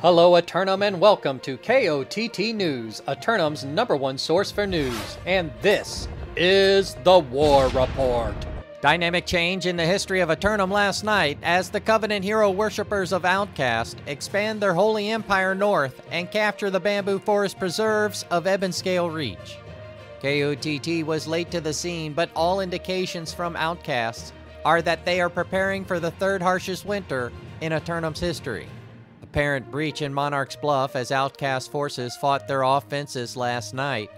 Hello Eternum and welcome to KOTT News, Eternum's #1 source for news, and this is the War Report. Dynamic change in the history of Eternum last night as the Covenant hero worshippers of Outcast expand their holy empire north and capture the bamboo forest preserves of Ebonscale Reach. KOTT was late to the scene, but all indications from Outcasts are that they are preparing for the third harshest winter in Eternum's history. Apparent breach in Monarch's Bluff as Outcast forces fought their offenses last night.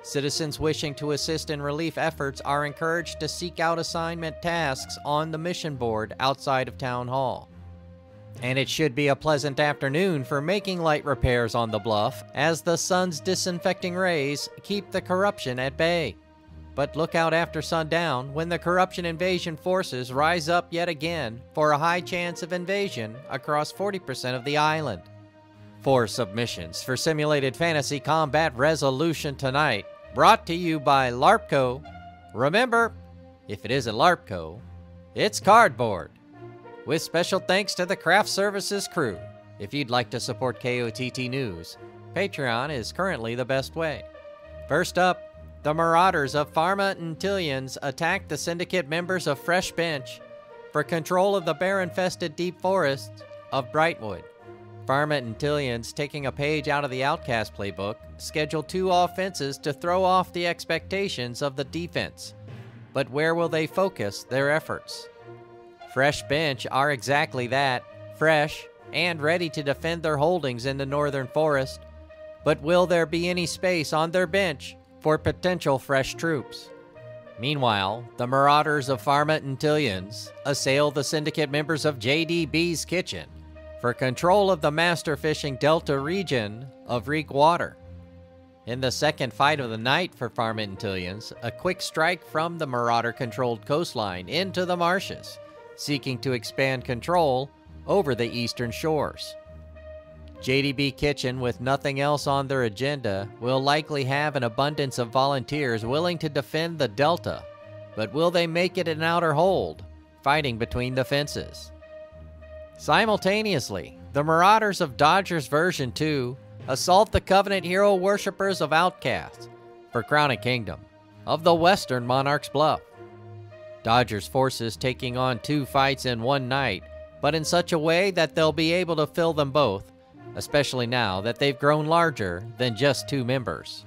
Citizens wishing to assist in relief efforts are encouraged to seek out assignment tasks on the mission board outside of Town Hall. And it should be a pleasant afternoon for making light repairs on the bluff as the sun's disinfecting rays keep the corruption at bay. But look out after sundown when the corruption invasion forces rise up yet again for a high chance of invasion across 40% of the island. 4 submissions for simulated fantasy combat resolution tonight, brought to you by LARPco. Remember, if it isn't LARPco, it's cardboard. With special thanks to the Craft Services crew. If you'd like to support KOTT News, Patreon is currently the best way. First up, the Marauders of Pharma and Tillions attacked the syndicate members of Fresh Bench for control of the bear-infested deep forests of Brightwood. Pharma and Tillions, taking a page out of the Outcast playbook, scheduled 2 offenses to throw off the expectations of the defense. But where will they focus their efforts? Fresh Bench are exactly that, fresh and ready to defend their holdings in the northern forest. But will there be any space on their bench for potential fresh troops? Meanwhile, the Marauders of Pharma and Tillions assail the syndicate members of JDB's Kitchen for control of the master fishing delta region of Reek Water. In the second fight of the night for Pharma and Tillions, a quick strike from the Marauder-controlled coastline into the marshes, seeking to expand control over the eastern shores. JDB Kitchen, with nothing else on their agenda, will likely have an abundance of volunteers willing to defend the Delta, but will they make it an outer hold, fighting between the fences? Simultaneously, the Marauders of Dodgers version 2 assault the Covenant hero worshippers of Outcasts for Crown and Kingdom of the Western Monarch's Bluff. Dodgers forces taking on 2 fights in one night, but in such a way that they'll be able to fill them both, especially now that they've grown larger than just 2 members.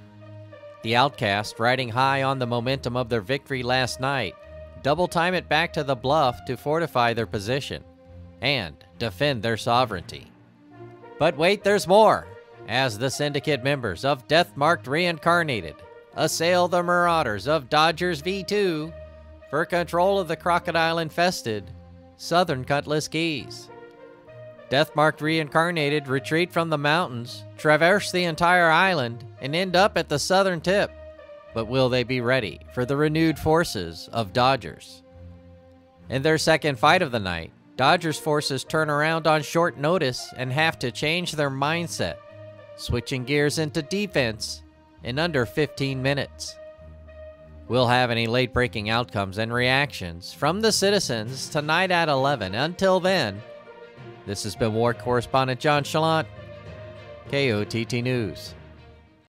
The Outcast, riding high on the momentum of their victory last night, double time it back to the bluff to fortify their position and defend their sovereignty. But wait, there's more, as the syndicate members of Deathmarked Reincarnated assail the Marauders of Dodgers V2 for control of the crocodile-infested Southern Cutlass Keys. Deathmarked Reincarnated retreat from the mountains, traverse the entire island, and end up at the southern tip. But will they be ready for the renewed forces of Dodgers? In their second fight of the night, Dodgers forces turn around on short notice and have to change their mindset, switching gears into defense in under 15 minutes. We'll have any late-breaking outcomes and reactions from the citizens tonight at 11. Until then, this has been War Correspondent JChalant, KOTT News.